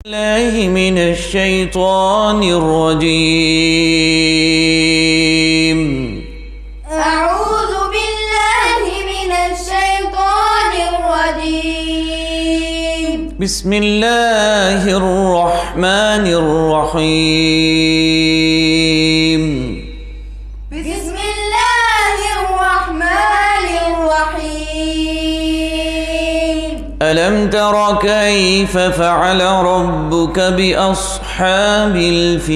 الله من الشيطان الرجيم. أعوذ بالله من الشيطان الرجيم. بسم الله الرحمن الرحيم. بسم الله الرحمن الرحيم. ألم تر كيف فعل ربك بأصحاب الفيل؟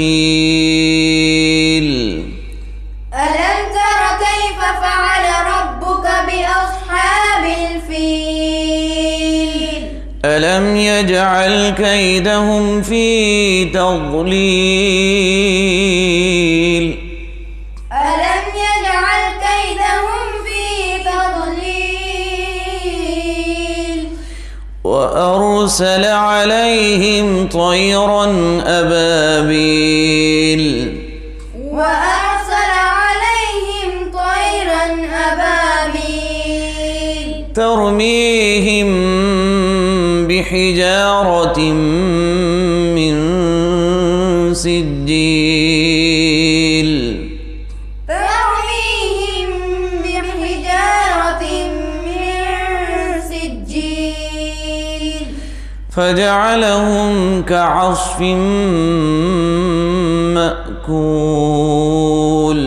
ألم تر كيف فعل ربك بأصحاب الفيل؟ ألم يجعل كيدهم في تضليل؟ ألم يجعل كيدهم في تضليل؟ وأرسل عليهم طيرا أبابيل. وأرسل عليهم طيرا أبابيل ترميهم بحجارة من سجيل. ترميهم بحجارة من سجيل فجعلهم كعصف مأكول.